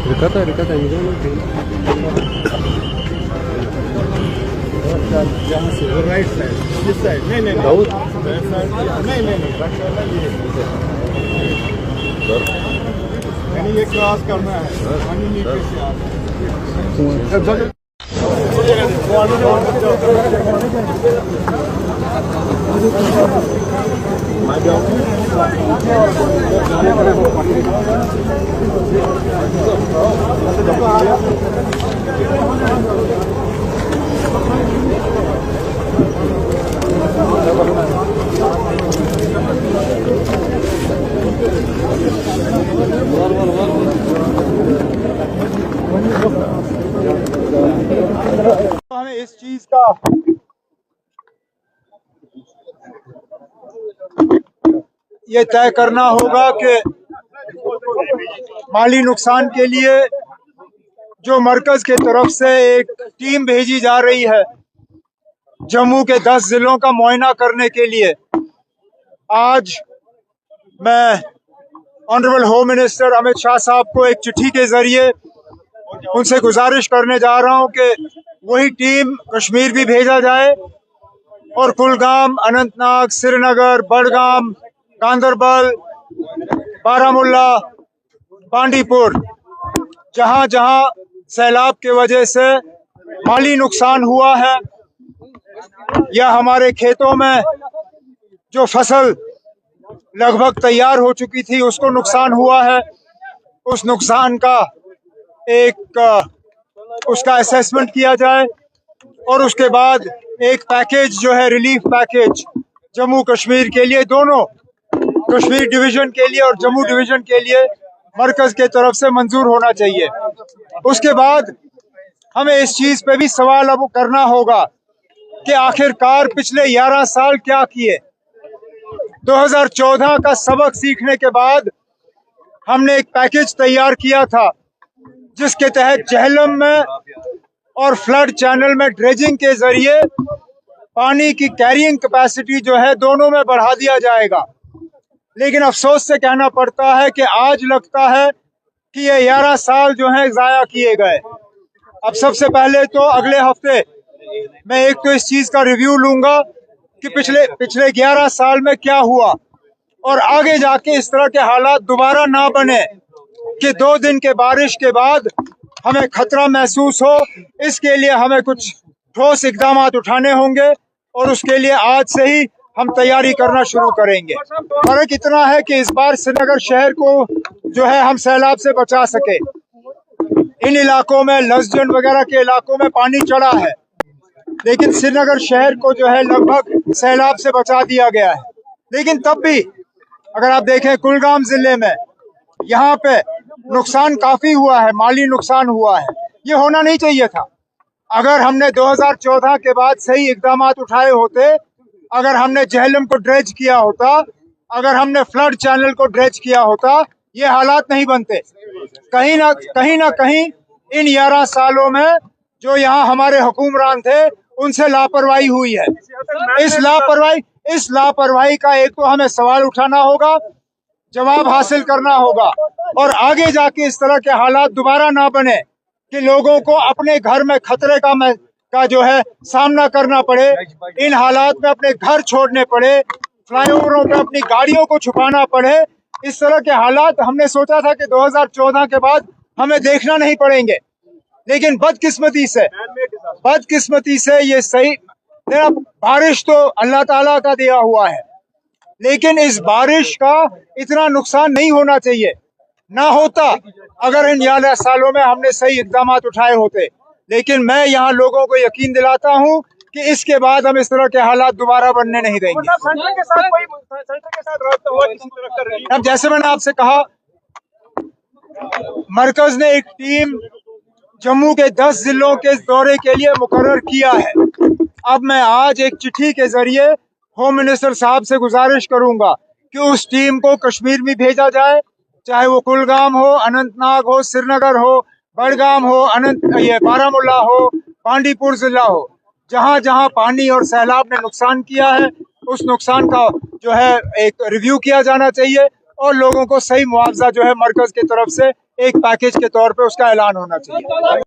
Риката, यहाँ से right side, this side, नहीं नहीं दाऊद नहीं यानी ये क्रॉस करना है पानी नीचे से हमें इस चीज का ये तय करना होगा कि माली नुकसान के लिए जो मरकज के तरफ से एक टीम भेजी जा रही है जम्मू के 10 जिलों का मुआयना करने के लिए, आज मैं honourable home minister Amit Shah साहब को एक चिट्ठी के जरिए उनसे गुजारिश करने जा रहा हूं कि वही टीम कश्मीर भी भेजा जाए और कुलगाम, अनंतनाग, श्रीनगर, बडगाम, गांदरबल, बारामुल्ला, बांडीपुर, जहां जहां सैलाब के वजह से माली नुकसान हुआ है या हमारे खेतों में जो फसल लगभग तैयार हो चुकी थी उसको नुकसान हुआ है, उस नुकसान का उसका असेसमेंट किया जाए और उसके बाद एक पैकेज जो है रिलीफ पैकेज जम्मू कश्मीर के लिए, दोनों कश्मीर डिवीजन के लिए और जम्मू डिवीजन के लिए मरकज के तरफ से मंजूर होना चाहिए। उसके बाद हमें इस चीज पे भी सवाल अब करना होगा कि आखिरकार पिछले 11 साल क्या किए। 2014 का सबक सीखने के बाद हमने एक पैकेज तैयार किया था जिसके तहत झेलम में और फ्लड चैनल में ड्रेजिंग के जरिए पानी की कैरिंग कैपेसिटी जो है दोनों में बढ़ा दिया जाएगा। लेकिन अफसोस से कहना पड़ता है कि आज लगता है कि ये 11 साल जो हैं ज़ाया किए गए। अब सबसे पहले तो अगले हफ्ते मैं एक तो इस चीज़ का रिव्यू लूंगा कि पिछले 11 साल में क्या हुआ और आगे जाके इस तरह के हालात दोबारा ना बने कि 2 दिन के बारिश के बाद हमें खतरा महसूस हो। इसके लिए हमें कुछ ठोस इकदाम उठाने होंगे और उसके लिए आज से ही हम तैयारी करना शुरू करेंगे। फर्क इतना है कि इस बार श्रीनगर शहर को जो है हम सैलाब से बचा सके। इन इलाकों में लसजन वगैरह के इलाकों में पानी चढ़ा है, लेकिन श्रीनगर शहर को जो है लगभग सैलाब से बचा दिया गया है। लेकिन तब भी अगर आप देखें कुलगाम जिले में यहाँ पे नुकसान काफी हुआ है, माली नुकसान हुआ है। ये होना नहीं चाहिए था। अगर हमने 2014 के बाद सही इकदाम उठाए होते, अगर हमने झेलम को ड्रेज किया होता, अगर हमने फ्लड चैनल को ड्रेज किया होता, ये हालात नहीं बनते। कहीं ना कहीं इन 11 सालों में जो यहाँ हमारे हुक्मरान थे उनसे लापरवाही हुई है। इस लापरवाही का एक तो हमें सवाल उठाना होगा, जवाब हासिल करना होगा और आगे जाके इस तरह के हालात दोबारा ना बने कि लोगों को अपने घर में खतरे का जो है सामना करना पड़े, इन हालात में अपने घर छोड़ने पड़े, फ्लाईओवरों पे अपनी गाड़ियों को छुपाना पड़े। इस तरह के हालात हमने सोचा था कि 2014 के बाद हमें देखना नहीं पड़ेंगे, लेकिन बदकिस्मती से ये सही। बारिश तो अल्लाह ताला का दिया हुआ है, लेकिन इस बारिश का इतना नुकसान नहीं होना चाहिए। ना होता अगर इन 11 सालों में हमने सही इकदाम उठाए होते, लेकिन मैं यहाँ लोगों को यकीन दिलाता हूँ कि इसके बाद हम इस तरह के हालात दोबारा बनने नहीं देंगे। सेंटर के साथ राब्ता हुआ किसी तरह का रिलीफ? अब जैसे मैंने आपसे कहा, मरकज ने एक टीम जम्मू के 10 जिलों के दौरे के लिए मुकर्रर किया है। अब मैं आज एक चिट्ठी के जरिए होम मिनिस्टर साहब से गुजारिश करूंगा कि उस टीम को कश्मीर में भेजा जाए, चाहे वो कुलगाम हो, अनंतनाग हो, श्रीनगर हो, बड़गाम हो, बारामूला हो, बांदीपुर जिला हो, जहां जहां पानी और सैलाब ने नुकसान किया है उस नुकसान का जो है एक रिव्यू किया जाना चाहिए और लोगों को सही मुआवजा जो है मरकज की तरफ से एक पैकेज के तौर पे उसका ऐलान होना चाहिए।